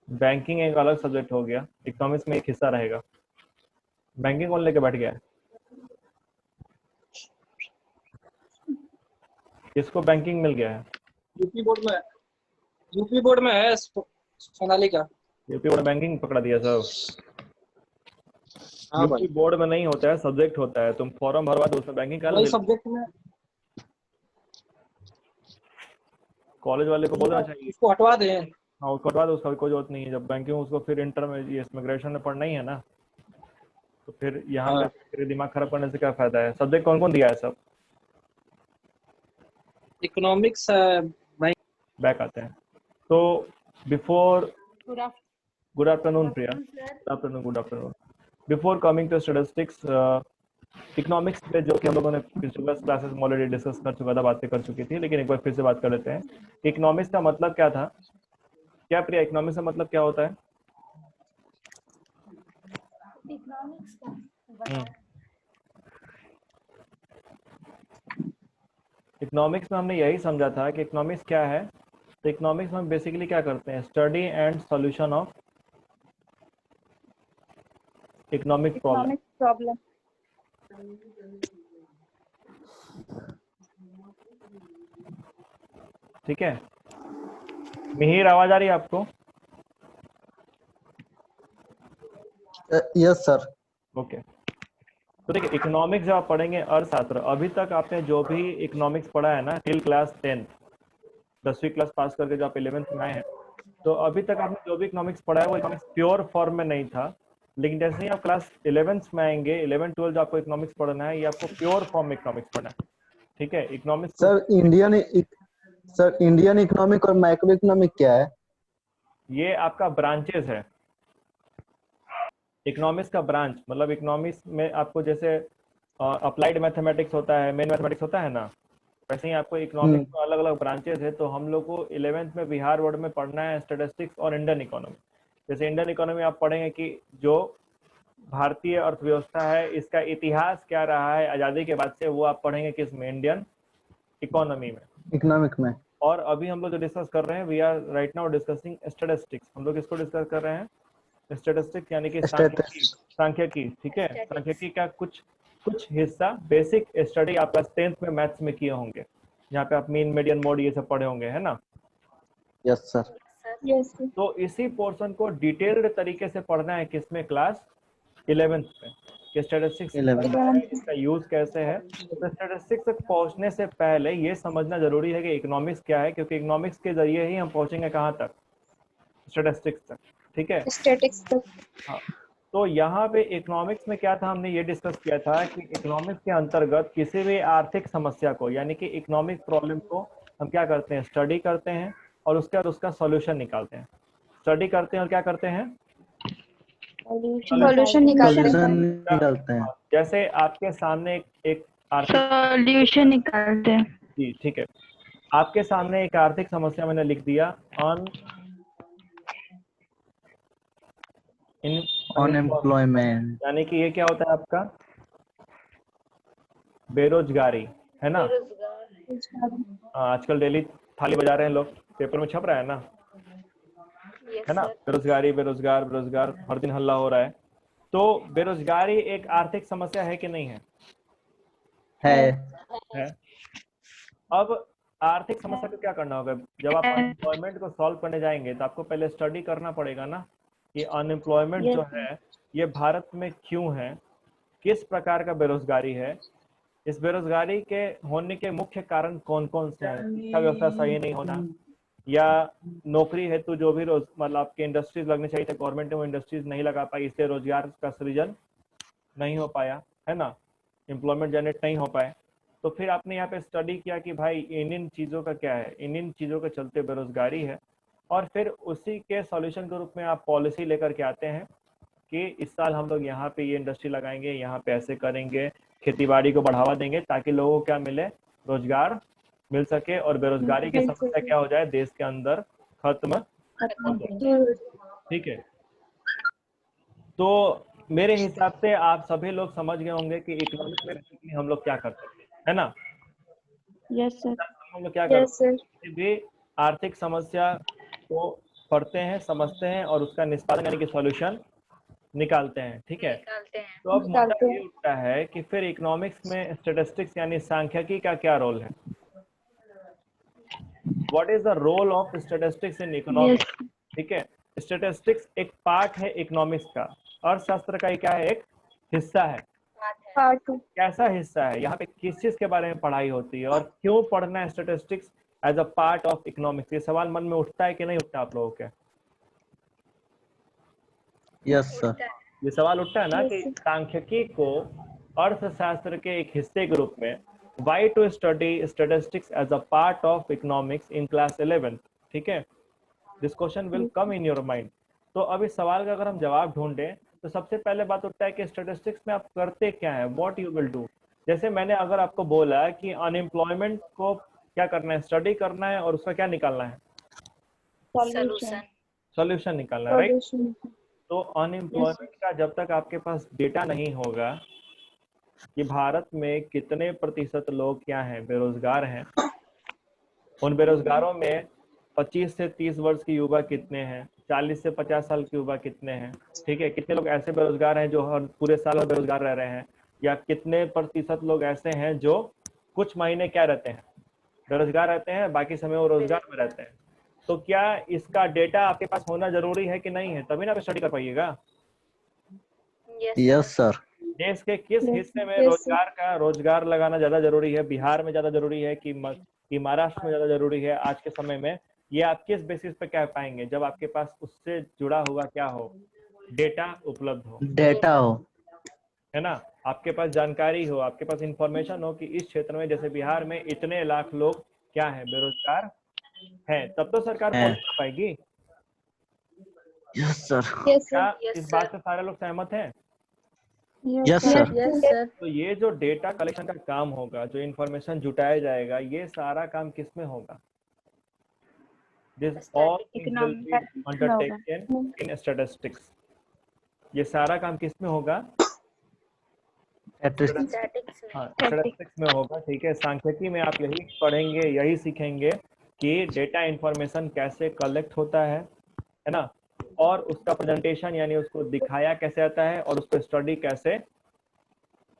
Banking एक अलग subject हो गया, इकोनॉमिक्स में एक हिस्सा रहेगा। बैंकिंग कौन लेके बैठ गया है? किसको बैंकिंग मिल गया है? यूपी बोर्ड में, यूपी बोर्ड में है सोनाली का। यूपी बोर्ड बैंकिंग पकड़ा दिया सब। हाँ यूपी भाई, बोर्ड में नहीं होता है, सब्जेक्ट होता है, तुम फॉर्म भरवा दो उसमें बैंकिंग का वही सब्जेक्ट में कॉलेज वाले को बोलना चाहिए। उसको हटवा दें। हाँ उसको हटवा दो, उसका कोई जरूरत नहीं है। जब बैंकिंग उसको फिर इंटर में इसमें ग्रेजुएशन में पढ़ना ही है ना, तो फिर यहाँ पे हाँ, फिर दिमाग खराब करने से क्या फायदा है। सब्जेक्ट कौन कौन दिया है सब? इकोनॉमिक्स है भाई। बैक आते हैं तो before Good good afternoon Priya, afternoon, sir. Good afternoon, good afternoon. Before coming to statistics, economics पे जो कि हम लोगों ने पिछले क्लासेस में ऑलरेडी डिस्कस कर चुका था, बातें कर चुकी थी, लेकिन एक बार फिर से बात कर लेते हैं। इकोनॉमिक्स का मतलब क्या था? क्या प्रिया, इकोनॉमिक्स का मतलब क्या होता है? Economics का बताओ। इकोनॉमिक्स में हमने यही समझा था कि इकोनॉमिक्स क्या है। तो इकोनॉमिक्स में हम बेसिकली क्या करते हैं? Study and solution of economic problem. Economic problem. ठीक है, मिहिर आवाज आ रही है आपको? Yes sir. ओके, तो देखिए इकोनॉमिक्स जब आप पढ़ेंगे अर्थशास्त्र, अभी तक आपने जो भी इकोनॉमिक्स पढ़ा है ना टिल क्लास 10, 10वीं क्लास पास करके जो आप 11th में आए हैं, तो अभी तक आपने जो भी इकोनॉमिक्स पढ़ा है वो इकोनॉमिक्स प्योर फॉर्म में नहीं था। लेकिन जैसे ही आप क्लास 11th में आएंगे, 11 12 जो आपको इकोनॉमिक्स पढ़ना है, ये आपको प्योर फॉर्म में इकोनॉमिक्स पढ़ना है। ठीक है, इकोनॉमिक्स को सर इंडियन इकोनॉमिक और माइक्रो इकोनॉमिक क्या है? ये आपका ब्रांचेस है। इकोनॉमिक्स का ब्रांच मतलब इकोनॉमिक्स में आपको जैसे अप्लाइड मैथमेटिक्स होता है, मेन मैथमेटिक्स होता है ना, वैसे ही आपको इकोनॉमिक्स में अलग अलग ब्रांचेस है। तो हम लोग को 11th में बिहार बोर्ड में पढ़ना है स्टैटिस्टिक्स और इंडियन इकोनॉमी। जैसे इंडियन इकोनॉमी आप पढ़ेंगे कि जो भारतीय अर्थव्यवस्था है इसका इतिहास क्या रहा है आज़ादी के बाद से, वो आप पढ़ेंगे किस में? इंडियन इकोनॉमी में। इकोनॉमिक में। और अभी हम लोग जो डिस्कस कर रहे हैं, we are right now discussing statistics. हम लोग इसको डिस्कस कर रहे हैं स्टैटिस्टिक्स, यानी कि सांख्यिकी। सांख्यिकी, ठीक है, सांख्यिकी का कुछ कुछ हिस्सा बेसिक स्टडी आप क्लास 10th में मैथ्स में किए होंगे, जहाँ पे आप मीन मीडियन मोड ये सब पढ़े होंगे, है ना? Yes sir. Yes, sir. तो इसी पोर्शन को डिटेल्ड तरीके से पढ़ना है किसमें? क्लास 11th में, कि स्टैटिस्टिक्स क्या है, इसका यूज कैसे है। तो स्टैटिस्टिक्स तक पहुंचने से पहले ये समझना जरूरी है कि इकोनॉमिक्स क्या है, क्योंकि इकोनॉमिक्स के जरिए ही हम पहुंचेंगे कहाँ तक? स्टैटिस्टिक्स तक। ठीक है, Statistics तक। हाँ। तो यहाँ पे इकोनॉमिक्स में क्या था, हमने ये डिस्कस किया था कि इकोनॉमिक्स के अंतर्गत किसी भी आर्थिक समस्या को, यानी कि इकोनॉमिक प्रॉब्लम को हम क्या करते हैं? स्टडी करते हैं और उसके बाद उसका सॉल्यूशन निकालते हैं। स्टडी करते हैं और क्या करते हैं? Solution निकालते सॉल्यूशन हैं। निकालते हैं। जैसे आपके सामने एक आर्थिक सॉल्यूशन निकालते हैं। जी ठीक है, आपके सामने एक आर्थिक समस्या मैंने लिख दिया, अनएम्प्लॉयमेंट। यानी कि ये क्या होता है आपका? बेरोजगारी, है ना? आजकल डेली थाली बजा रहे हैं लोग, पेपर में छप रहा है ना, है ना? बेरोजगारी, बेरोजगार, बेरोजगार, हर दिन हल्ला हो रहा है। तो बेरोजगारी एक आर्थिक समस्या है कि नहीं है? है। अब आर्थिक समस्या को क्या करना होगा? जब आप अनएम्प्लॉयमेंट को सॉल्व करने जाएंगे तो आपको पहले स्टडी करना पड़ेगा ना कि अनएम्प्लॉयमेंट जो है ये भारत में क्यों है, किस प्रकार का बेरोजगारी है, इस बेरोजगारी के होने के मुख्य कारण कौन कौन से हैं? शिक्षा व्यवस्था सही नहीं होना, या नौकरी हेतु जो भी मतलब आपके इंडस्ट्रीज लगने चाहिए थे, गवर्नमेंट ने वो इंडस्ट्रीज नहीं लगा पाई, इसलिए रोजगार का सृजन नहीं हो पाया, है ना? एम्प्लॉयमेंट जनरेट नहीं हो पाए। तो फिर आपने यहाँ पे स्टडी किया कि भाई इन चीज़ों का क्या है, इन चीज़ों के चलते बेरोजगारी है। और फिर उसी के सॉल्यूशन के रूप में आप पॉलिसी लेकर के आते हैं कि इस साल हम लोग यहाँ पे ये इंडस्ट्री लगाएंगे, यहाँ पे ऐसे करेंगे, खेतीबाड़ी को बढ़ावा देंगे ताकि लोगों को क्या मिले? रोजगार मिल सके और बेरोजगारी की समस्या क्या हो जाए? देश के अंदर खत्म हो जाए। ठीक है, तो मेरे हिसाब से आप सभी लोग समझ गए होंगे कि इकोनॉमिक में basically हम लोग क्या करते हैं, है ना? Yes sir. हम लोग क्या करते हैं? किसी भी आर्थिक समस्या को पढ़ते हैं, समझते हैं और उसका निष्पादन यानी कि सॉल्यूशन निकालते हैं। ठीक है, तो अब मुद्दा निकालते ये उठता है कि फिर इकोनॉमिक्स में स्टैटिस्टिक्स यानी सांख्यिकी का क्या रोल है? What is the role of statistics in economics? Yes. ठीक है, स्टैटिस्टिक्स एक पार्ट है इकोनॉमिक्स का, अर्थशास्त्र का क्या है? एक हिस्सा है। Part two. कैसा हिस्सा है? यहाँ पे किस चीज के बारे में पढ़ाई होती है और क्यों पढ़ना है statistics as a part of economics? ये सवाल मन में उठता है कि नहीं उठता आप लोगों के? Yes sir. ये सवाल उठता है ना Yes, कि sir. सांख्यिकी को अर्थशास्त्र के एक हिस्से के रूप में, why to study statistics as a part of economics in class 11th? ठीक है, this question will come in your mind. तो अब इस सवाल का अगर हम जवाब ढूंढें तो सबसे पहले बात उठता है कि स्टैटिस्टिक्स में आप करते क्या है, व्हाट यू विल डू। जैसे मैंने अगर आपको बोला कि अनएम्प्लॉयमेंट को क्या करना है, स्टडी करना है और उसका क्या निकालना है, Solution. सॉल्यूशन निकालना है, राइट? Solution. तो अनएम्प्लॉयमेंट का जब तक आपके पास डेटा नहीं होगा कि भारत में कितने प्रतिशत लोग क्या हैं, बेरोजगार हैं, उन बेरोजगारों में 25 से 30 वर्ष की युवा कितने हैं, 40 से 50 साल की युवा कितने हैं, ठीक है, कितने लोग ऐसे बेरोजगार हैं जो हर पूरे साल भर बेरोजगार रह रहे हैं, या कितने प्रतिशत लोग ऐसे हैं जो कुछ महीने क्या रहते हैं, बेरोजगार रहते हैं, बाकी समय वो रोजगार में रहते हैं। तो क्या इसका डेटा आपके पास होना जरूरी है कि नहीं है? तभी ना आप स्टडी कर पाइएगा। Yes sir. देश के किस Yes, हिस्से में yes, sir. रोजगार लगाना ज्यादा जरूरी है? बिहार में ज्यादा जरूरी है कि महाराष्ट्र में ज्यादा जरूरी है आज के समय में? ये आप किस बेसिस पे कह पाएंगे? जब आपके पास उससे जुड़ा हुआ क्या हो, डेटा उपलब्ध हो, डेटा हो। है ना, आपके पास जानकारी हो, आपके पास इंफॉर्मेशन हो कि इस क्षेत्र में जैसे बिहार में इतने लाख लोग क्या है, बेरोजगार हैं, तब तो सरकार है। पॉलिसी कर पाएगी। Yes sir. Yes, क्या sir. इस बात से सारे लोग सहमत हैं? Yes Yes, sir. sir. तो ये जो डेटा कलेक्शन का काम होगा, जो इंफॉर्मेशन जुटाया जाएगा, ये सारा काम किस में होगा? This all things will be undertaken in statistics. ये सारा काम किस में होगा? हाँ, स्टैटिस्टिक्स में होगा। ठीक है, सांख्यिकी में आप यही पढ़ेंगे, यही सीखेंगे कि डेटा इंफॉर्मेशन कैसे कलेक्ट होता है ना, और उसका प्रेजेंटेशन यानी उसको दिखाया कैसे जाता है और उसको स्टडी कैसे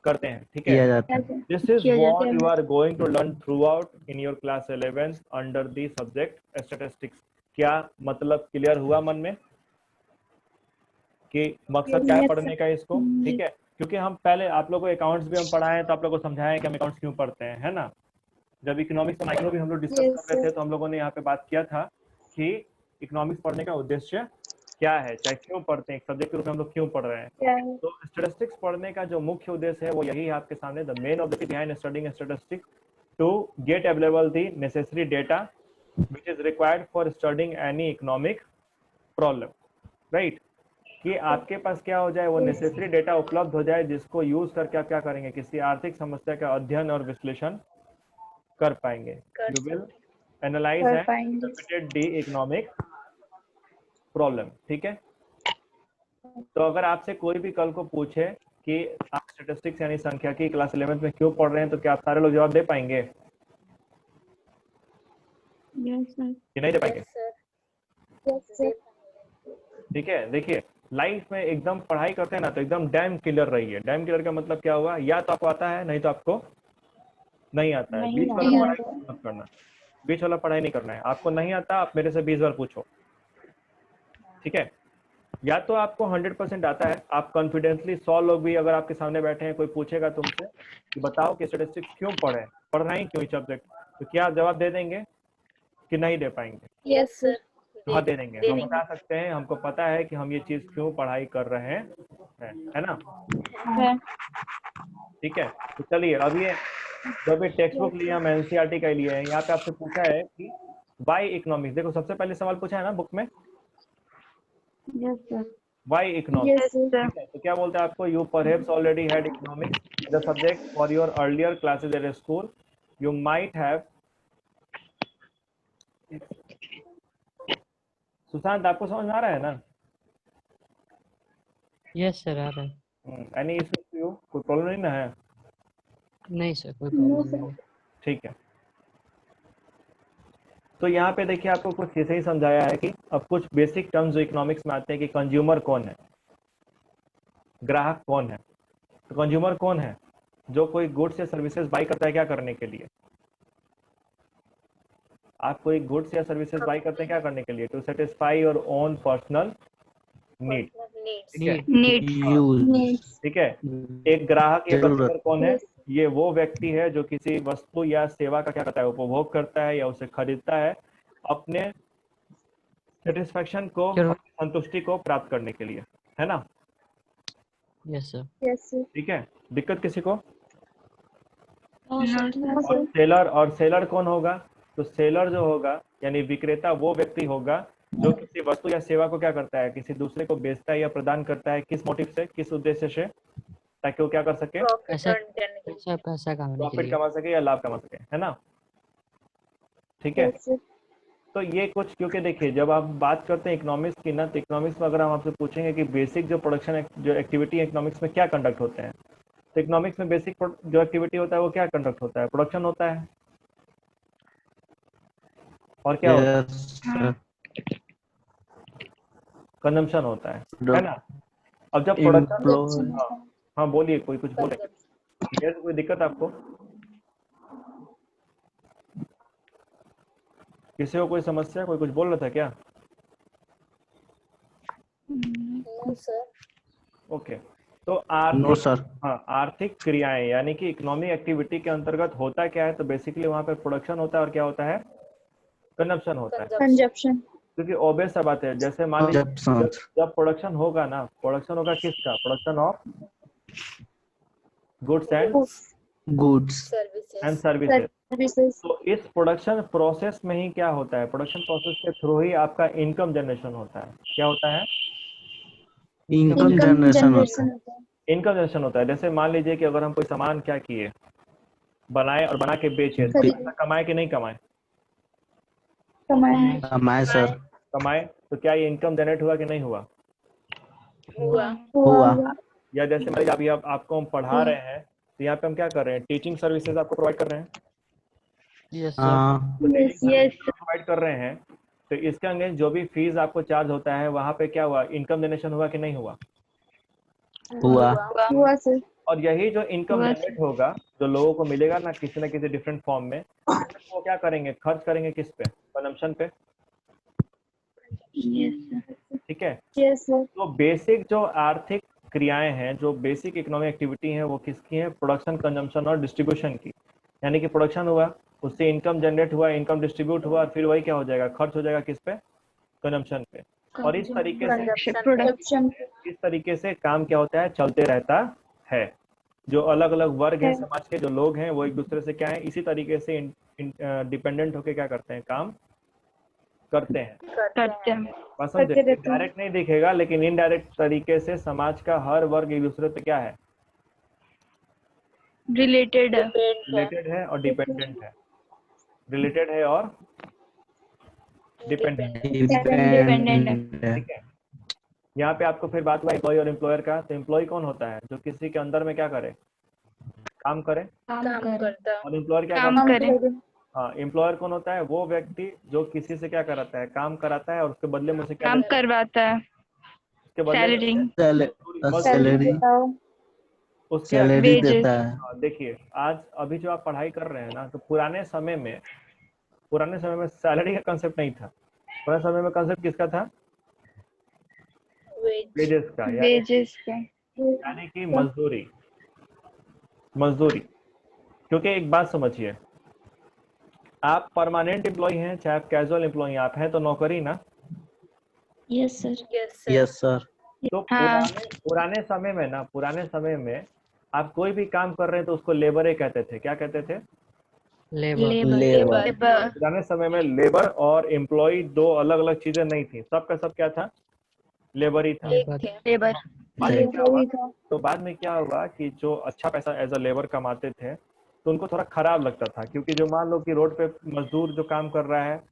करते हैं। ठीक है, किया जाता है। This is what you are going to learn throughout in your class 11th under the subject statistics. क्या मतलब क्लियर हुआ मन में कि मकसद क्या है पढ़ने का इसको? ठीक है, क्योंकि हम पहले आप लोगों को अकाउंट्स भी हम पढ़ाए तो आप लोगों को समझाएं कि हम अकाउंट्स क्यों पढ़ते हैं, है ना। जब इकोनॉमिक्स और माइक्रो भी हम लोग डिस्कस Yes, कर रहे थे sir. तो हम लोगों ने यहाँ पे बात किया था कि इकोनॉमिक्स पढ़ने का उद्देश्य क्या है, चाहे क्यों पढ़ते हैं, एक सब्जेक्ट के रूप में हम लोग क्यों पढ़ रहे हैं। Yeah. तो स्टैटिस्टिक्स पढ़ने का जो मुख्य उद्देश्य है वो यही है आपके सामने, the main objective behind studying statistics to get available the necessary data which is required for studying any economic problem, right. कि आपके पास क्या हो जाए, वो नेसेसरी डेटा उपलब्ध हो जाए जिसको यूज करके आप क्या करेंगे, किसी आर्थिक समस्या का अध्ययन और विश्लेषण कर पाएंगे। You will analyse and interpret the economic problem. ठीक है, तो अगर आपसे कोई भी कल को पूछे कि आप स्टैटिस्टिक्स यानी सांख्यिकी क्लास 11th में क्यों पढ़ रहे हैं, तो क्या आप सारे लोग जवाब दे पाएंगे Yes, sir. कि नहीं दे पाएंगे? Yes, sir. ठीक है, देखिए लाइफ में एकदम पढ़ाई करते हैं ना तो एकदम डैम क्लियर रहिए। डैम क्लियर का मतलब क्या हुआ, या तो आपको आता है नहीं तो आपको नहीं आता है। बीच वाला पढ़ाई मत करना, बीच वाला पढ़ाई नहीं करना है। आपको नहीं आता, आप मेरे से 20 बार पूछो, ठीक है। या तो आपको 100% आता है, आप कॉन्फिडेंसली 100 लोग भी अगर आपके सामने बैठे हैं, कोई पूछेगा तुमसे कि बताओ कि स्टैटिस्टिक्स क्यों पढ़े, पढ़ना ही क्यों सब्जेक्ट, तो क्या आप जवाब दे देंगे कि नहीं दे पाएंगे? Yes, sir. हाँ दे देंगे, हम बता सकते हैं, हमको पता है कि हम ये चीज क्यों पढ़ाई कर रहे हैं, है ना। ठीक है, तो चलिए अब ये जो भी टेक्स्ट बुक लिया हम एनसीईआरटी का लिए हैं, यहाँ पे आपसे पूछा है कि वाई इकोनॉमिक्स, देखो सबसे पहले सवाल पूछा है ना बुक में, Yes, sir. Why economics. Yes, sir. ठीक है, तो क्या बोलते हैं आपको, you perhaps already had economics as a subject for your earlier classes at school, you might have. Sushant आपको समझ में आ रहा है ना? यस सर आ रहा है। एनी इशू यू, कोई प्रॉब्लम नहीं ना है? नहीं सर कोई No, प्रॉब्लम sir. नहीं। ठीक है, तो यहाँ पे देखिए आपको कुछ ऐसे ही समझाया है कि अब कुछ बेसिक टर्म्स जो इकोनॉमिक्स में आते हैं कि कंज्यूमर कौन है, ग्राहक कौन है। तो कंज्यूमर कौन है? जो कोई गुड्स या सर्विसेज बाई करता है क्या करने के लिए? आप कोई गुड्स या सर्विसेज बाई करते हैं क्या करने के लिए? To satisfy your own personal need. ठीक है, Needs. यूज ठीक है। एक ग्राहक या जरूरत। कस्टमर कौन है? ये वो व्यक्ति है जो किसी वस्तु या सेवा का क्या करता है, उपभोग करता है या उसे खरीदता है अपने सेटिस्फेक्शन को, जरूर। संतुष्टि को प्राप्त करने के लिए, है ना? Yes sir. Yes, sir. ठीक है, दिक्कत किसी को? No, और sir. सेलर कौन होगा? तो सेलर जो होगा यानी विक्रेता वो व्यक्ति होगा जो किसी वस्तु या सेवा को क्या करता है, किसी दूसरे को बेचता है या प्रदान करता है। किस मोटिव से, किस उद्देश्य से? ताकि वो क्या कर सके, पैसा पैसा कमाने के प्रॉफिट लिए। कमा सके या लाभ कमा सके, है ना? ठीक है। Yes, sir. तो ये कुछ, क्योंकि देखिए जब आप बात करते हैं इकोनॉमिक्स की ना, तो इकोनॉमिक्स में अगर हम आपसे पूछेंगे कि बेसिक जो प्रोडक्शन जो एक्टिविटी है इकोनॉमिक्स में क्या कंडक्ट होते हैं, तो इकोनॉमिक्स में बेसिक जो एक्टिविटी होता है वो क्या कंडक्ट होता है? प्रोडक्शन होता है। और क्या होता है? Yes sir. कंजम्पशन होता है ना? अब जब प्रोडक्शन, हाँ बोलिए, कोई कुछ बोले, कोई दिक्कत आपको? किसी को कोई समस्या, कोई कुछ बोल रहा था क्या? ओके। तो नो आर्थिक, सर। हाँ आर्थिक क्रियाएं यानी कि इकोनॉमिक एक्टिविटी के अंतर्गत होता क्या है? तो बेसिकली वहां पे प्रोडक्शन होता है और क्या होता है? कंजम्पशन होता है। Consumption. क्योंकि ऑब्वियस सा बात है, जैसे मान लीजिए Consumption. जब प्रोडक्शन होगा ना, प्रोडक्शन होगा किसका? Production of goods and goods services. Services. तो इस प्रोडक्शन प्रोसेस में ही क्या होता है? प्रोडक्शन प्रोसेस के थ्रू ही आपका इनकम जनरेशन होता है। क्या होता है? इनकम Income जनरेशन होता generation. है। इनकम जनरेशन होता है। जैसे मान लीजिए कि अगर हम कोई सामान क्या किए, बनाए और बना के बेचे, तो पैसा कमाए कि नहीं कमाए? कमाए. कमाए सर। कमाए। तो क्या ये इनकम जनरेट हुआ कि नहीं हुआ? हुआ। या जैसे मान लीजिए अभी आपको हम पढ़ा रहे हैं, तो यहाँ पे हम क्या कर रहे हैं? टीचिंग सर्विसेज आपको प्रोवाइड कर रहे हैं। Yes sir. हाँ Yes. प्रोवाइड कर रहे हैं, तो इसके अगेंस्ट जो भी फीस आपको चार्ज होता है, वहां पे क्या हुआ? इनकम जनरेशन हुआ कि नहीं हुआ? हुआ। हुआ sir. और यही जो इनकम हुआ जनरेट होगा, जो लोगों को मिलेगा ना किसी डिफरेंट फॉर्म में, वो क्या करेंगे? खर्च करेंगे किस पे? कंजम्पशन पे। Yes, sir. ठीक है। Yes sir. तो बेसिक जो आर्थिक क्रियाएं हैं, जो बेसिक इकोनॉमिक एक्टिविटी हैं, वो किसकी है? प्रोडक्शन, कंजम्पशन और डिस्ट्रीब्यूशन की। यानी कि प्रोडक्शन हुआ, उससे इनकम जनरेट हुआ, इनकम डिस्ट्रीब्यूट हुआ, और फिर वही क्या हो जाएगा? खर्च हो जाएगा किस पे? कंजम्पशन पे। और इस तरीके से काम क्या होता है? चलते रहता है। जो अलग अलग वर्ग है समाज के, जो लोग हैं, वो एक दूसरे से क्या है? इसी तरीके से डिपेंडेंट होके क्या करते हैं? काम करते हैं। करते हैं। बात समझे? करते रहते हैं। डायरेक्ट नहीं दिखेगा, लेकिन इनडायरेक्ट तरीके से समाज का हर वर्ग एक दूसरे पे क्या है? Related है। रिलेटेड है और डिपेंडेंट है। रिलेटेड है और डिपेंडेंट है। Dependent है। ठीक है। यहाँ पे आपको फिर बात हुआ एम्प्लॉय और एम्प्लॉयर का। तो एम्प्लॉय कौन होता है? जो किसी के अंदर में क्या करे? काम करे। और एम्प्लॉयर क्या काम करता है? करें। हाँ, एम्प्लॉयर कौन होता है? वो व्यक्ति जो किसी से क्या कराता है? काम कराता है, और उसके बदले में उसे क्या काम देता है? करवाता है। उसके बदले में सैलरी। मजदूरी- सैलरी उसके सैलरी Wages. देता है। हाँ, देखिए आज अभी जो आप पढ़ाई कर रहे हैं ना, तो पुराने समय में सैलरी का कंसेप्ट नहीं था। पुराने समय में कंसेप्ट किसका था? वेजेस का, Wages का। यानी कि मजदूरी। क्योंकि एक बात समझिए, आप परमानेंट एम्प्लॉय हैं चाहे आप कैजुअल एम्प्लॉय, आप हैं तो नौकरी ना। Yes sir. Yes sir. तो हाँ। पुराने समय में आप कोई भी काम कर रहे हैं तो उसको लेबर ही कहते थे। क्या कहते थे? लेबर। पुराने समय में लेबर और एम्प्लॉय दो अलग अलग चीजें नहीं थी। सबका सब क्या था? लेबर ही था। लेबर। बाद में क्या हुआ? तो बाद में क्या हुआ कि जो अच्छा पैसा एज अ लेबर कमाते थे, तो उनको थोड़ा खराब लगता था, क्योंकि जो मान लो कि रोड पे मजदूर जो काम कर रहा है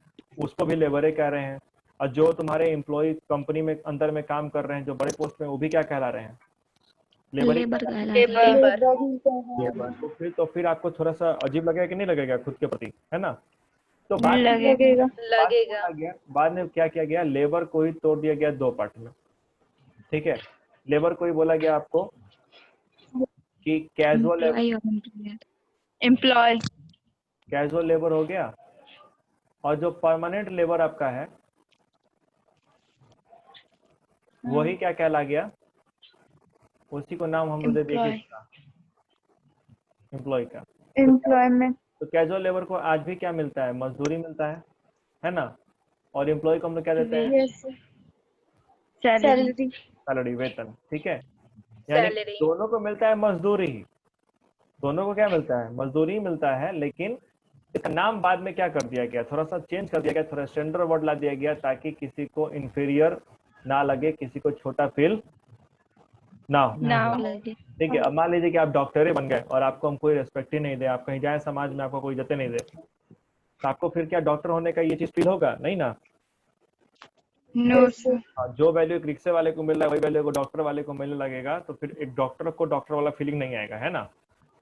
उसको भी लेबर ही कह रहे हैं, और जो तुम्हारे एम्प्लॉय कंपनी में अंदर में काम कर रहे हैं जो बड़े पोस्ट में, वो भी क्या कहला रहे हैं? लेबर ही। लेबर। तो फिर आपको थोड़ा सा अजीब लगेगा कि नहीं लगेगा खुद के प्रति, है ना? तो बाद में लगेगा। बाद में क्या किया गया, लेबर को ही तोड़ दिया गया दो पार्ट में। ठीक है, लेबर को ही बोला गया आपको कि कैजुअल एम्प्लॉय लेबर हो गया, और जो परमानेंट लेबर आपका है वही क्या कहला गया, उसी को नाम हम लोग दे दिए एम्प्लॉय का। एम्प्लॉयमेंट। तो कैजुअल लेबर को आज भी क्या मिलता है, मजदूरी मिलता है ना, और एम्प्लॉय को हम लोग क्या देते हैं, यस सर। सैलरी। सैलरी, वेतन। ठीक है, यानी दोनों को मिलता है मजदूरी ही, दोनों को क्या मिलता है, मजदूरी ही मिलता है, लेकिन इसका नाम बाद में क्या कर दिया गया, थोड़ा सा चेंज कर दिया गया, थोड़ा स्टैंडर्ड वर्ड ला दिया गया ताकि किसी को इंफीरियर ना लगे, किसी को छोटा फील ना हो। ठीक है, अब मान लीजिए कि आप डॉक्टर ही बन गए और आपको हम कोई रेस्पेक्ट ही नहीं दे, आप कहीं जाए समाज में आपको कोई इज्जत नहीं दे, तो आपको फिर क्या डॉक्टर होने का ये चीज फील होगा, नहीं ना। No sir. जो वैल्यू एक रिक्शे वाले को मिल रहा है वही वैल्यू को डॉक्टर वाले को मिलने लगेगा, तो फिर एक डॉक्टर को डॉक्टर वाला फीलिंग नहीं आएगा, है ना।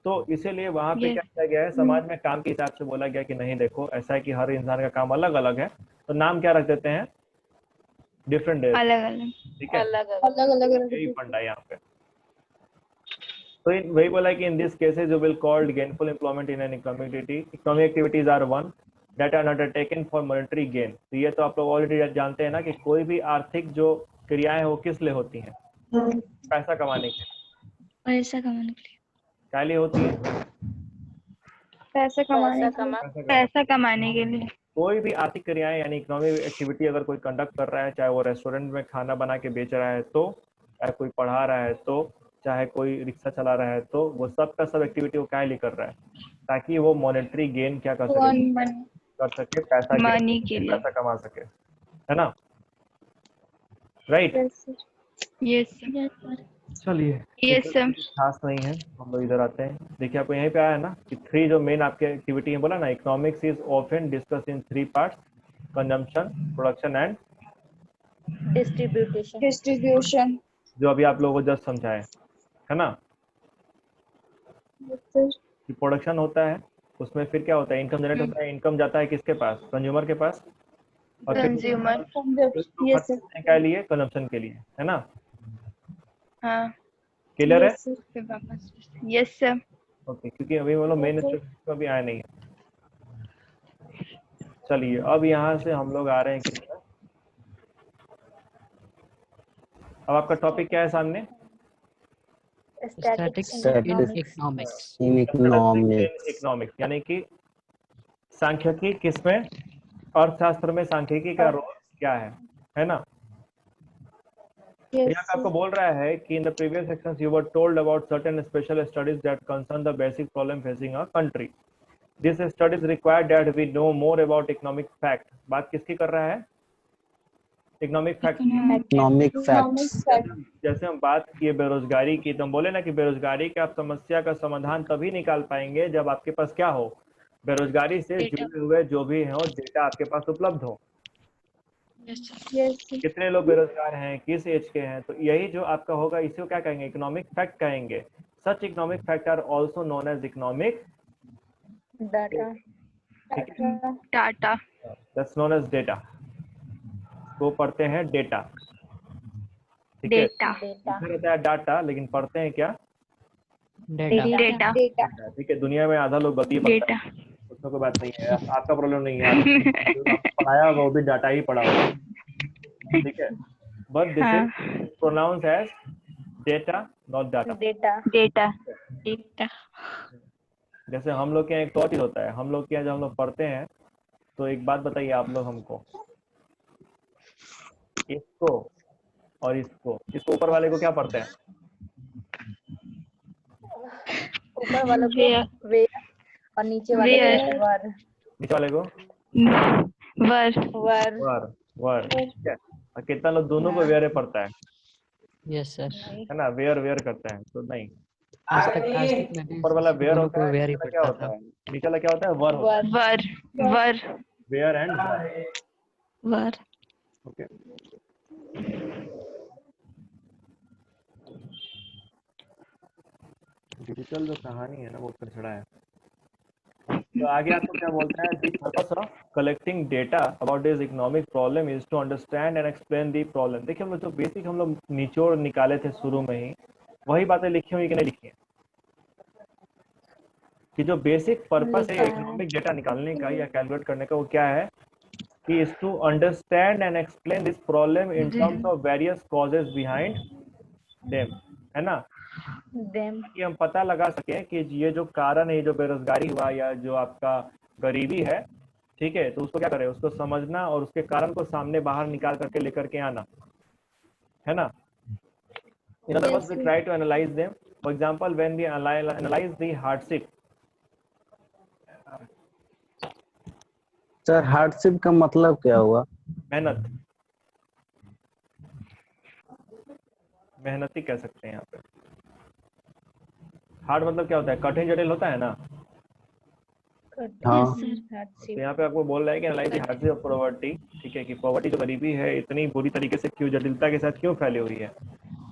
तो इसीलिए वहां पे क्या किया गया है, समाज में काम के हिसाब से बोला गया कि नहीं देखो ऐसा है कि हर इंसान का काम अलग अलग है, तो नाम क्या रख देते हैं, डिफरेंट। अलग अलग। ठीक है, अलग अलग। यही फंडा है यहाँ पे। तो वही बोला कि in this cases you will called gainful employment in an economic activities are one that are undertaken for monetary gain. तो ये तो आप लोग ऑलरेडी जानते हैं ना कि कोई भी आर्थिक जो क्रियाएं हैं वो किस लिए होती हैं, पैसा कमाने के लिए। पैसा कमाने के लिए। क्या लिए होती है, पैसा कमाने के लिए। कोई भी आर्थिक क्रियाएं यानी इकोनॉमिक एक्टिविटी अगर कोई कंडक्ट कर रहा है, चाहे वो रेस्टोरेंट में खाना बना के बेच रहा है तो, चाहे कोई पढ़ा रहा है तो, चाहे कोई रिक्शा चला रहा है, तो वो सब का सब एक्टिविटी वो क्या लिए कर रहा है, ताकि वो मॉनेटरी गेन क्या कर सके, पैसा कमा सके, है ना। राइट। Yes sir. चलिए, यस सर। खास नहीं है, हम लोग इधर आते हैं। देखिए आपको यहीं पे आया है ना कि थ्री जो मेन आपके एक्टिविटी है, बोला ना economics is often discuss in three parts, consumption, production and distribution. जो अभी आप लोगों को जस्ट समझाए, है ना। कि प्रोडक्शन होता है, उसमें फिर क्या होता है, इनकम जनरेट होता है, इनकम जाता है किसके पास, कंज्यूमर के पास, और फिर कंज्यूमर। Yes sir. क्या लिए, कंजम्पशन के लिए, है ना। हाँ। क्लियर है। फिर वापस। Yes sir. ओके, क्योंकि अभी वो लोग मेन में भी आए नहीं है। चलिए अब यहाँ से हम लोग आ रहे हैं किस तरह, अब आपका टॉपिक क्या है सामने, स्टैटिक्स इन इकोनॉमिक्स, यानी कि सांख्यिकी किसमें, अर्थशास्त्र में सांख्यिकी का रोल क्या है ना। यहाँ पे आपको बोल रहा है कि in the previous sections you were told about certain special studies that concern the basic problem facing a country. This studies required that we know more about economic fact. बात किसकी कर रहा है, इकोनॉमिक फैक्ट्स। जैसे हम बात किए बेरोजगारी की, तो हम बोले ना कि बेरोजगारी की आप समस्या का समाधान तभी निकाल पाएंगे जब आपके पास क्या हो, बेरोजगारी से जुड़े हुए जो भी हो डेटा आपके पास उपलब्ध हो। कितने लोग बेरोजगार हैं, किस एज के हैं, तो यही जो आपका होगा इसी को क्या कहेंगे, इकोनॉमिक फैक्ट कहेंगे। Such economic fact are also known as economic data. That's known as data, वो पढ़ते हैं डेटा। ठीक है, लिखा रहता है डाटा, लेकिन पढ़ते हैं क्या, डेटा। ठीक है। दुनिया में आधा लोग गलती पढ़ता है, उसमें कोई बात नहीं है, आपका प्रॉब्लम नहीं है, आपको पढ़ाया होगा वो भी डाटा ही पढ़ा होगा, ठीक है। But this is pronounce as data not data. जैसे हम लोग के यहाँ एक और चीज होता है, हम लोग के यहाँ जब हम लोग पढ़ते हैं तो एक बात बताइए आप लोग हमको, इसको और इसको ऊपर वाले को क्या पढ़ते हैं, ऊपर वाले को वे और नीचे वाले को वर। नीचे वाले को वर, ठीक है। और कितना लोग दोनों को वेयर पढ़ता है, यस सर। है ना, वेयर करता है, तो नहीं, आज तक मैंने ऊपर वाला वेयर दोनों होता को है, वेयर ही नीचे क्या पढ़ता होता था। है, नीचे वाला क्या होता है, वर होता है, where and were. Okay. Digital जो कहानी है ना वो ऊपर चढ़ा है, तो आगे आपको क्या बोलता है, the purpose of collecting data about this economic problem is to understand and explain the problem. देखिए हम लोग जो बेसिक हम लोग निचोड़ निकाले थे शुरू में ही, वही बातें लिखी हुई कि नहीं लिखी है, कि जो बेसिक पर्पस है इकोनॉमिक डेटा निकालने का या कैलकुलेट करने का, वो क्या है कि is to understand and explain this problem in terms of various causes behind them, है ना, कि हम पता लगा सके कि ये जो कारण है, जो बेरोजगारी हुआ या जो आपका गरीबी है, ठीक है, तो उसको क्या करें, उसको समझना और उसके कारण को सामने बाहर निकाल करके लेकर के आना, है ना। In other words, we try to analyze them. For example, when we analyze the hardship. Sir hardship का मतलब क्या हुआ? मेहनत, मेहनती कह सकते हैं यहाँ पे। हार्ड मतलब क्या होता है, कठिन जटिल होता है ना। हाँ तो यहाँ पे आपको बोल रहा है कि analyse the hardship of poverty, ठीक है, कि पॉवर्टी जो गरीबी है इतनी बुरी तरीके से क्यों, जटिलता के साथ क्यों फैली हुई है।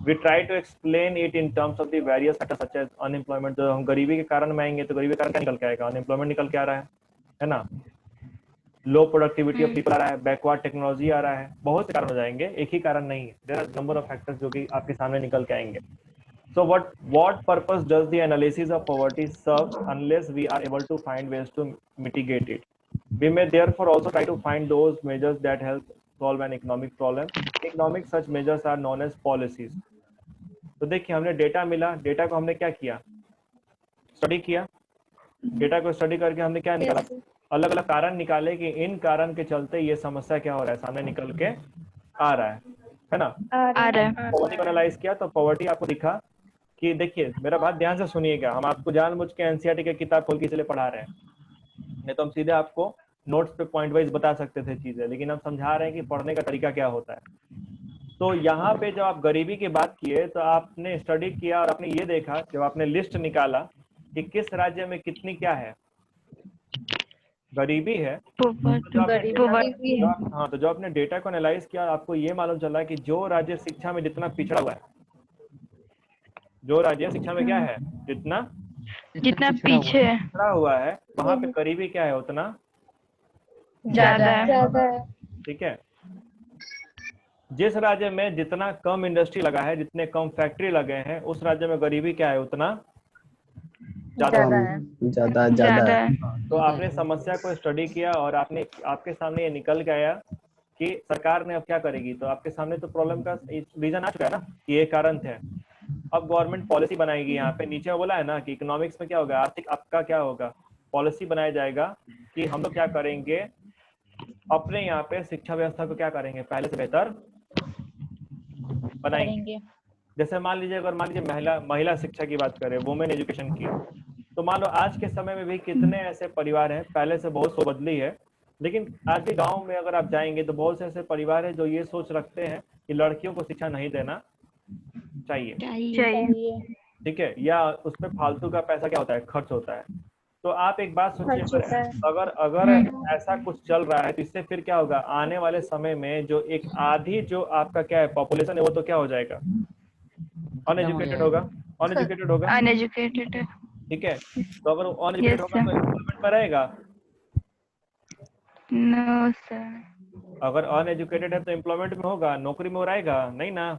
We try to explain it in terms of the various factors such as unemployment। जो हम गरीबी के कारण में आएंगे तो गरीबी के कारण क्या निकल के आएगा, अनएम्प्लॉयमेंट निकल के आ रहा है ना, लो प्रोडक्टिविटी ऑफ पीपल आ रहा है, बैकवर्ड टेक्नोलॉजी आ रहा है, बहुत से कारण हो जाएंगे, एक ही कारण नहीं है, there are number of factors जो कि आपके सामने निकल के आएंगे। So what purpose does the analysis of poverty serve unless we are able to find ways to mitigate it? We may therefore also try to find those measures that help solve an economic problem. Economic such measures are known as policies. तो देखिए हमने data मिला, data को हमने क्या किया, study किया, data को स्टडी करके हमने क्या निकाला, अलग अलग कारण निकाले कि इन कारण के चलते ये समस्या क्या हो रहा है, सामने निकल के आ रहा है ना। आ रहा है। पॉवर्टी को एनालाइज किया तो पॉवर्टी आपको दिखा कि देखिए मेरा बात ध्यान से सुनिएगा, हम आपको जानबूझ के एनसीईआरटी की किताब खोल के इसलिए पढ़ा रहे हैं, नहीं तो हम सीधे आपको नोट्स पे पॉइंट वाइज बता सकते थे चीजें, लेकिन हम समझा रहे हैं कि पढ़ने का तरीका क्या होता है। तो यहाँ पे जब आप गरीबी की बात किए तो आपने स्टडी किया और आपने ये देखा, जब आपने लिस्ट निकाला कि किस राज्य में कितनी क्या है, गरीबी है, तो जो आपने डेटा को एनालाइज किया आपको ये मालूम चला कि जो राज्य शिक्षा में जितना पिछड़ा हुआ है, जो राज्य शिक्षा में क्या है, जितना पीछे पिछड़ा हुआ है, वहां पे गरीबी क्या है, उतना ज्यादा है। ठीक है। जिस राज्य में जितना कम इंडस्ट्री लगा है, जितने कम फैक्ट्री लगे हैं, उस राज्य में गरीबी क्या है, उतना ज्यादा है। तो आपने समस्या को स्टडी किया और आपके सामने ये निकल के आया कि सरकार ने अब क्या करेगी, तो आपके सामने तो प्रॉब्लम का रीजन आ चुका है ना कि ये कारण थे। अब गवर्नमेंट पॉलिसी बनाएगी, यहाँ पे नीचे बोला है ना कि इकोनॉमिक्स में क्या होगा, आर्थिक आपका क्या होगा, पॉलिसी बनाया जाएगा कि हम लोग क्या करेंगे, अपने यहाँ पे शिक्षा व्यवस्था को क्या करेंगे, पहले से बेहतर बनाएंगे। जैसे मान लीजिए अगर मान लीजिए महिला शिक्षा की बात करें, वुमेन एजुकेशन की, तो मान लो आज के समय में भी कितने ऐसे परिवार हैं, पहले से बहुत सोच बदली है, लेकिन आज के गांव में अगर आप जाएंगे तो बहुत से ऐसे परिवार हैं जो ये सोच रखते हैं कि लड़कियों को शिक्षा नहीं देना चाहिए, ठीक है, या उसमें फालतू का पैसा क्या होता है, खर्च होता है। तो आप एक बात सोचिए, अगर ऐसा कुछ चल रहा है तो इससे फिर क्या होगा, आने वाले समय में जो एक आधी जो आपका क्या है पॉपुलेशन है, वो तो क्या हो जाएगा, अनएजुकेटेड होगा, ठीक है। तो अगर अनएजुकेटेड होगा तो एम्प्लॉयमेंट में रहेगा, नो सर। अगर अनएजुकेटेड है तो एम्प्लॉयमेंट में होगा, नौकरी में रहेगा नहीं ना,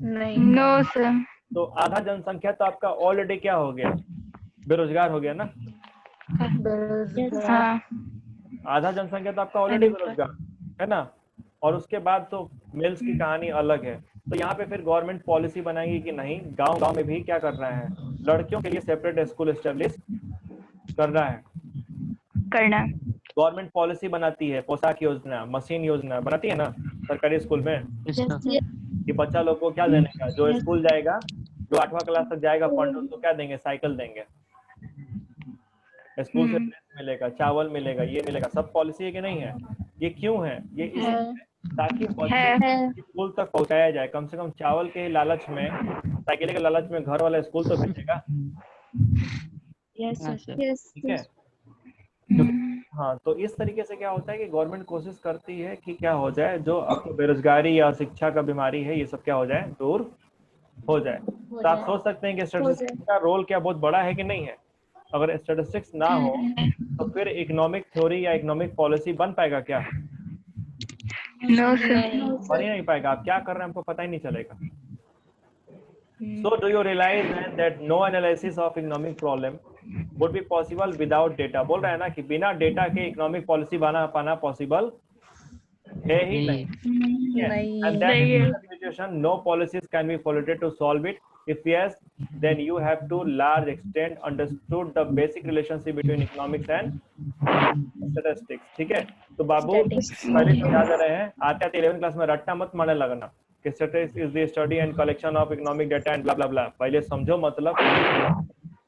नो सर। तो आधा जनसंख्या तो आपका ऑलरेडी क्या हो गया, बेरोजगार हो गया ना। हाँ। आधा जनसंख्या तो आपका ऑलरेडी बेरोजगार है ना। और उसके बाद तो मेल्स की कहानी अलग है। तो यहाँ पे फिर गवर्नमेंट पॉलिसी बनाएगी कि नहीं, गांव में भी क्या करना है, लड़कियों के लिए सेपरेट स्कूल एस्टेब्लिश करना है। गवर्नमेंट पॉलिसी बनाती है, पोशाक योजना, मशीन योजना बनाती है ना सरकारी स्कूल में, कि बच्चा लोग को क्या देने का, जो स्कूल जाएगा, जो 8वां क्लास तक जाएगा पढ़ने, उसको क्या देंगे, साइकिल देंगे, स्कूल से मिलेगा, चावल मिलेगा, ये मिलेगा, सब पॉलिसी है कि नहीं है। ये क्यों है, ये ताकि बच्चे स्कूल तक पहुंचाया जाए, कम से कम चावल के लालच में, साइकिल के लालच में घर वाला स्कूल तो भेजेगा। ठीक है। हाँ, तो इस तरीके से क्या होता है कि गवर्नमेंट कोशिश करती है कि क्या हो जाए, जो आपको बेरोजगारी या शिक्षा का बीमारी है, ये सब क्या हो जाए, दूर हो जाए। तो आप सोच सकते हैं कि स्टैटिस्टिक्स का रोल क्या बहुत बड़ा है कि नहीं है। अगर स्टैटिस्टिक्स ना हो तो फिर इकोनॉमिक थ्योरी या इकोनॉमिक पॉलिसी बन पाएगा क्या? No sir. बन ही नहीं पाएगा। आप क्या कर रहे हैं हमको पता ही नहीं चलेगा। So do you realize then that no analysis of economic problem would be possible without data? बोल रहे हैं ना कि बिना डेटा के इकोनॉमिक पॉलिसी बना पाना पॉसिबल है ही नहीं। नहीं And that is the situation. No policies can be formulated to solve it. If yes, then you have to large extent understood the basic relationship between economics and statistics. ठीक है? तो बाबू पहले समझा दे रहे हैं, आते आते 11th क्लास में रट्टा मत मारने लगना कि statistics is the study and collection of economic data and blah blah blah. पहले समझो मतलब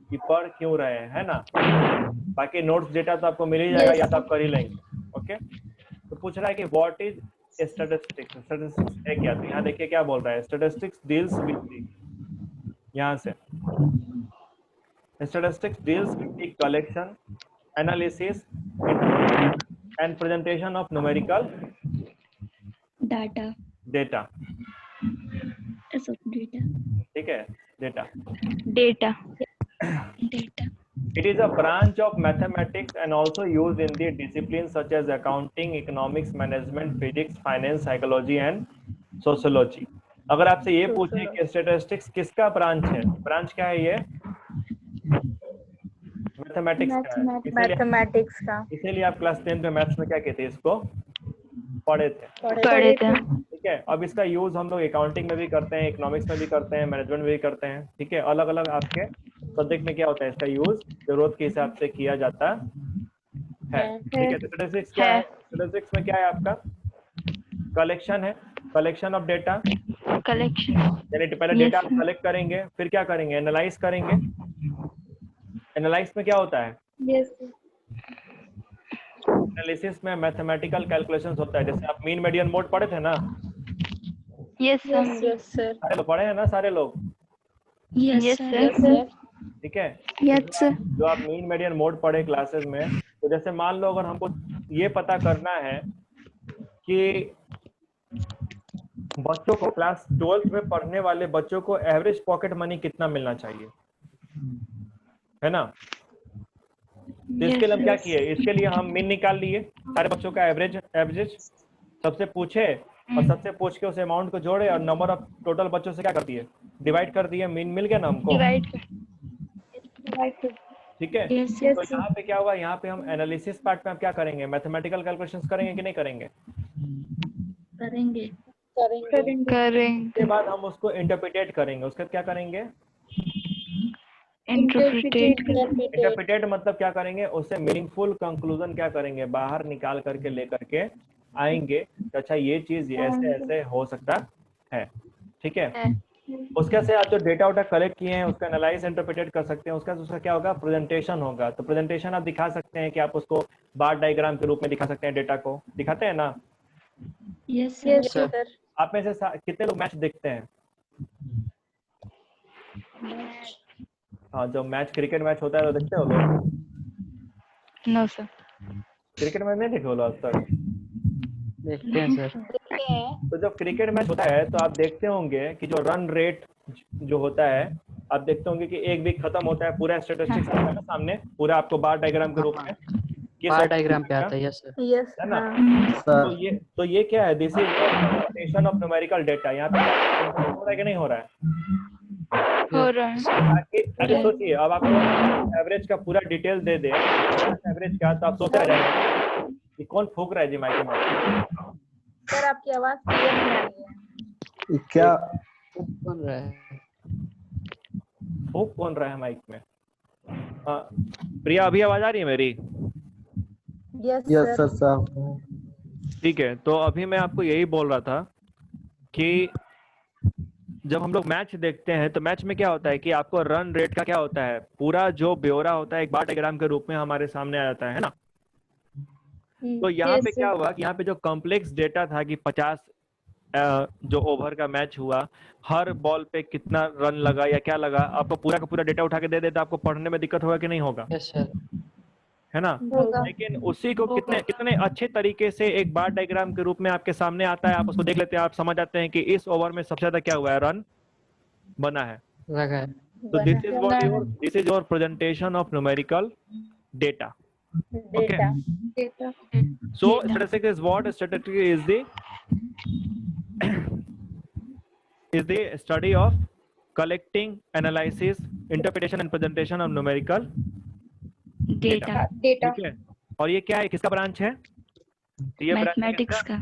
कि पढ़ क्यों रहे हैं, है ना? बाकी नोट्स डेटा तो आपको मिल ही जाएगा या तो आप कर ही लेंगे। ओके? तो पूछ रहा है कि व्हाट इज स्टैटिस्टिक्स, स्टैटिस्टिक्स है क्या? तो यहाँ देखिए क्या बोल रहा है, स्टैटिस्टिक्स डील्स विद द, यहाँ से statistics deals with the collection, analysis and presentation of numerical data. Data. ठीक है, data. Data. It is a branch of mathematics and also used in the disciplines such as accounting, economics, management, physics, finance, psychology and sociology. अगर आपसे ये पूछे कि statistics किसका branch है, branch क्या है ये? मैथमेटिक्स का है। मैथमेटिक्स का। इसीलिए आप क्लास 10 में मैथ्स में क्या कहते हैं, इसको पढ़े थे। ठीक है, अब इसका यूज हम लोग अकाउंटिंग में भी करते हैं, इकोनॉमिक्स में भी करते हैं, मैनेजमेंट में भी करते हैं। ठीक है, अलग अलग आपके सब्जेक्ट में क्या होता है, इसका यूज जरूरत के हिसाब से किया जाता है। ठीक है, तो स्टैटिस्टिक्स क्या है? स्टैटिस्टिक्स में क्या है आपका? कलेक्शन है, कलेक्शन ऑफ डेटा। कलेक्शन यानी पहले डेटा आप कलेक्ट करेंगे, फिर क्या करेंगे, एनालाइज करेंगे। एनालाइज में क्या होता है? एनालिसिस में मैथमेटिकल कैलकुलेशंस होता है। जैसे आप मीन मीडियन मोड पढ़े थे ना? Yes sir. सारे लोग पढ़े हैं ना, सारे लोग? Yes sir. ठीक है, यस सर। जो आप मीन मीडियन मोड पढ़े क्लासेस में, तो जैसे मान लो अगर हमको ये पता करना है कि बच्चों को क्लास 12th में पढ़ने वाले बच्चों को एवरेज पॉकेट मनी कितना मिलना चाहिए, है ना? तो इसके लिए हम क्या किए, इसके लिए हम मीन निकाल लिए, सारे बच्चों का एवरेज सबसे पूछे और सबसे पूछ के उस अमाउंट को जोड़े और नंबर ऑफ टोटल बच्चों से क्या कर दिए, डिवाइड कर दिए। मीन मिल गया ना हमको। ठीक है, तो यहाँ पे क्या हुआ, यहाँ पे हम एनालिसिस पार्ट में हम क्या करेंगे, मैथमेटिकल कैलकुलेशंस करेंगे कि नहीं करेंगे? करेंगे। उसके बाद हम उसको इंटरप्रिटेट करेंगे। उसके बाद क्या करेंगे? इंटरप्रिटेट मतलब क्या करेंगे, उससे मीनिंगफुल कंक्लूजन क्या करेंगे, बाहर निकाल करके लेकर के आएंगे। तो अच्छा ये चीज ऐसे ऐसे हो सकता है। ठीक है, उसके से आप जो डेटा उटा कलेक्ट किए हैं उसका एनालाइज इंटरप्रिटेट कर सकते हैं। उसका क्या होगा, प्रेजेंटेशन होगा। तो प्रेजेंटेशन आप दिखा सकते हैं कि आप उसको बार डायग्राम के रूप में दिखा सकते हैं, डेटा को दिखाते हैं ना? Yes sir. आप में से कितने लोग मैच देखते हैं? हाँ, जो मैच क्रिकेट मैच होता है तो देखते हो लोग? No sir. क्रिकेट मैच नहीं देखे हो लोग आज तक? देखते हैं सर। तो जब क्रिकेट मैच होता है तो आप देखते होंगे कि जो रन रेट जो होता है, आप देखते होंगे कि एक वीक खत्म होता है, पूरा स्टैटिस्टिक्स आता है ना सामने, पूरा आपको बार डायग्राम के रूप में, बार डायग्राम पे आता है। Yes sir. है ना? तो ये क्या है, this is presentation of numerical data. यहाँ पे हो रहा है कि नहीं हो रहा है? हो रहा है। अगर सोचिए अब आपको एवरेज का पूरा डिटेल दे दे, एवरेज का, तो आप सोच रहे हैं कि कौन फूक रहा है जी माइक में? सर आपकी आवाज क्लियर नहीं आ रही है। क्या कौन रहा है? फूक कौन रहा है माइक में? हाँ प्रिया, अभी आवाज आ रही है मेरी? यस सर साहब। ठीक है, तो अभी मैं आपको यही बोल रहा था कि जब हम लोग मैच देखते हैं तो मैच में क्या होता है कि आपको रन रेट का क्या होता है, पूरा जो ब्यौरा होता है एक बार डायग्राम के रूप में हमारे सामने आ जाता है ना? तो यहाँ पे क्या हुआ कि यहाँ पे जो कॉम्प्लेक्स डेटा था कि 50 जो ओवर का मैच हुआ, हर बॉल पे कितना रन लगा या क्या लगा, आपको पूरा का पूरा डेटा उठा के दे देता, आपको पढ़ने में दिक्कत होगा कि नहीं होगा? Yes sir. है ना? लेकिन उसी को कितने अच्छे तरीके से एक बार डायग्राम के रूप में आपके सामने आता है, आप उसको देख लेते हैं, आप समझ जाते हैं कि इस ओवर में सबसे ज्यादा क्या हुआ है, रन बना है। लगा है। So this is your presentation of numerical data. Okay. Data. So statistics is what? Statistics is the study of collecting, analysis, interpretation and presentation of numerical Data. Data. ठीक है. और ये क्या है, किसका ब्रांच है? ये मैथमेटिक्स का.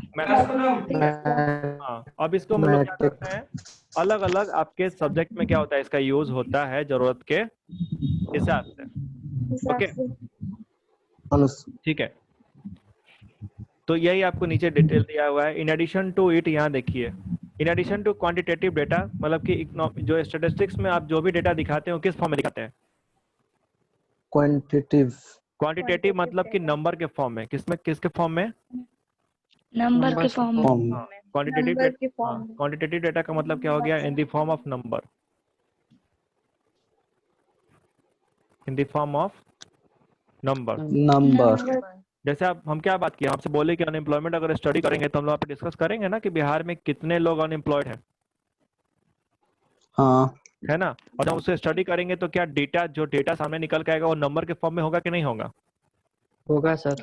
हाँ. अब इसको हम लोग क्या करते हैं, अलग अलग आपके सब्जेक्ट में क्या होता है, इसका यूज होता है जरूरत के हिसाब से. ओके, ठीक है. तो यही आपको नीचे डिटेल दिया हुआ है. इन एडिशन टू इट, यहाँ देखिए, in addition to quantitative data, मतलब कि जो स्टैटिस्टिक्स में आप जो भी डेटा दिखाते हो किस फॉर्म में दिखाते हैं? क्वांटिटेटिव मतलब कि नंबर के फॉर्म में. किसके फॉर्म में? नंबर के फॉर्म में. क्वांटिटेटिव डेटा का मतलब क्या हो गया? In the form of number. In the form of number. जैसे हम क्या बात किया, आपसे बोले कि अनएम्प्लॉयमेंट अगर स्टडी करेंगे तो हम लोग आप डिस्कस करेंगे ना कि बिहार में कितने लोग अनएम्प्लॉयड हैं. हाँ. है ना. और जब उससे स्टडी करेंगे तो क्या डेटा, जो डेटा सामने निकल के आएगा वो नंबर के फॉर्म में होगा कि नहीं होगा? होगा सर.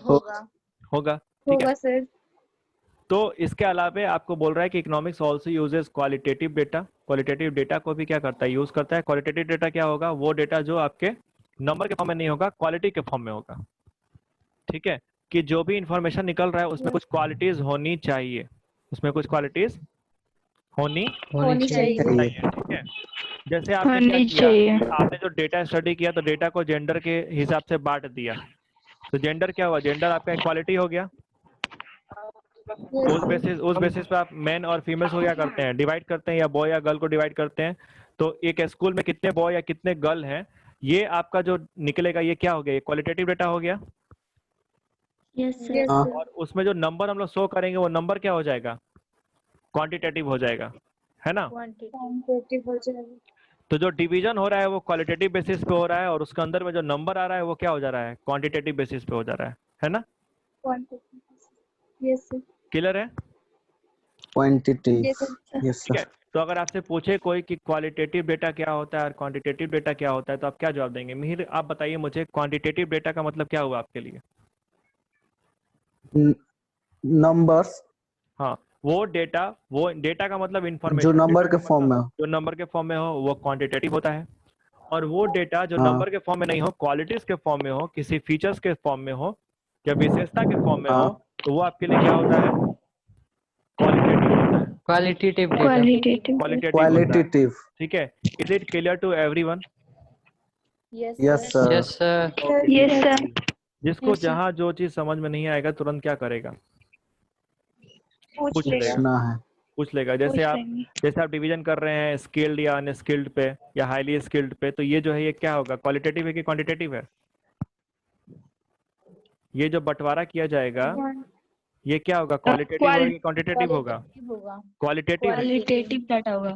होगा. ठीक है सर. तो इसके अलावा आपको बोल रहा है कि economics also uses qualitative data. Qualitative data को भी क्या करता है, यूज करता है. क्वालिटेटिव डेटा क्या होगा? वो डेटा जो आपके नंबर के फॉर्म में नहीं होगा, क्वालिटी के फॉर्म में होगा. ठीक है, कि जो भी इंफॉर्मेशन निकल रहा है उसमें कुछ क्वालिटीज होनी चाहिए. उसमें कुछ क्वालिटीज होनी चाहिए. ठीक है. जैसे आपने क्या किया, आपने जो डेटा स्टडी किया तो डेटा को जेंडर के हिसाब से बांट दिया. तो जेंडर क्या हुआ? जेंडर आपका इक्वालिटी हो गया. उस बेसिस पे आप मेन और फीमेल्स को क्या करते हैं, डिवाइड करते हैं, या बॉय या गर्ल को डिवाइड करते हैं. तो एक स्कूल में कितने बॉय या कितने गर्ल हैं, ये आपका जो निकलेगा ये क्या हो गया? ये क्वालिटेटिव डेटा हो गया. और उसमें जो नंबर हम लोग शो करेंगे वो नंबर क्या हो जाएगा? क्वांटिटेटिव हो जाएगा. है ना. तो जो डिवीजन हो रहा है वो क्वालिटेटिव बेसिस पे हो रहा है, और उसके अंदर में जो नंबर आ रहा है वो क्या हो जा रहा है? क्वांटिटेटिव बेसिस पे हो जा रहा है ना. क्लियर है? क्वांटिटी. यस ठीक है. तो अगर आपसे पूछे कोई कि क्वालिटेटिव डेटा क्या होता है और क्वांटिटेटिव डेटा क्या होता है तो आप क्या जवाब देंगे? मिहिर, आप बताइए मुझे, क्वांटिटेटिव डेटा का मतलब क्या हुआ आपके लिए? नंबर्स. हाँ, वो डेटा का मतलब इंफॉर्मेशन जो नंबर के फॉर्म में हो. जो नंबर के फॉर्म में हो वो क्वांटिटेटिव होता है. और वो डेटा जो नंबर के फॉर्म में नहीं हो, क्वालिटीज के फॉर्म में हो, किसी फीचर्स के फॉर्म में हो या विशेषता के फॉर्म में हो, तो वो आपके लिए क्या होता है? क्वालिटेटिव होता है. क्वालिटेटिव. ठीक है. Is it clear to everyone? Yes sir. जिसको जहाँ जो चीज समझ में नहीं आएगा तुरंत क्या करेगा? पूछ लेगा. जैसे आप डिवीजन कर रहे हैं स्किल्ड या अनस्किल्ड पे या हाईली स्किल्ड पे, तो ये जो है ये क्या होगा? क्वालिटेटिव है कि क्वांटिटेटिव है? ये जो बंटवारा किया जाएगा ये क्या होगा? क्वालिटेटिव होगा कि क्वांटिटेटिव होगा? क्वालिटेटिव डाटा होगा.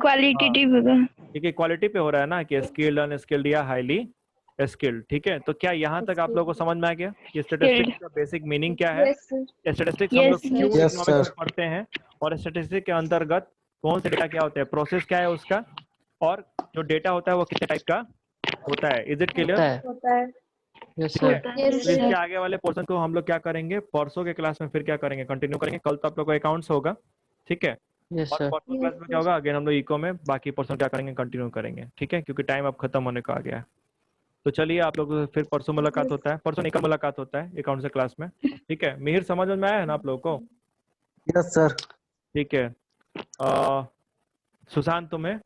क्वालिटेटिव होगा. ठीक है, क्वालिटी पे हो रहा है ना कि स्किल्ड, अनस्किल्ड या हाईली स्किल्ड. ठीक है. तो क्या यहाँ तक आप लोगों को समझ में आ गया कि स्टैटिस्टिक्स का बेसिक मीनिंग क्या है? स्टैटिस्टिक्स हम लोग क्यों इकोनॉमिक्स में पढ़ते हैं, और स्टैटिस्टिक्स के अंतर्गत कौन से डेटा क्या होते हैं, प्रोसेस क्या है उसका, और जो डेटा होता है वो कितने टाइप का होता है. Is it clear? इसके आगे वाले पोर्शन को हम लोग क्या करेंगे, परसों के क्लास में फिर क्या करेंगे, कंटिन्यू करेंगे. कल तो आप लोग को अकाउंट्स होगा. ठीक है. और परसों क्लास में क्या होगा, अगेन हम लोग इको में बाकी पोर्शन क्या करेंगे, कंटिन्यू करेंगे. ठीक है, क्योंकि टाइम अब खत्म होने को आ गया है. तो चलिए आप लोग फिर परसों मुलाकात होता है, परसों निकल मुलाकात होता है अकाउंट से क्लास में. ठीक है. मिहिर, समझ में आया है ना आप लोगों को? Yes sir. ठीक है. सुशांत, तुम्हें?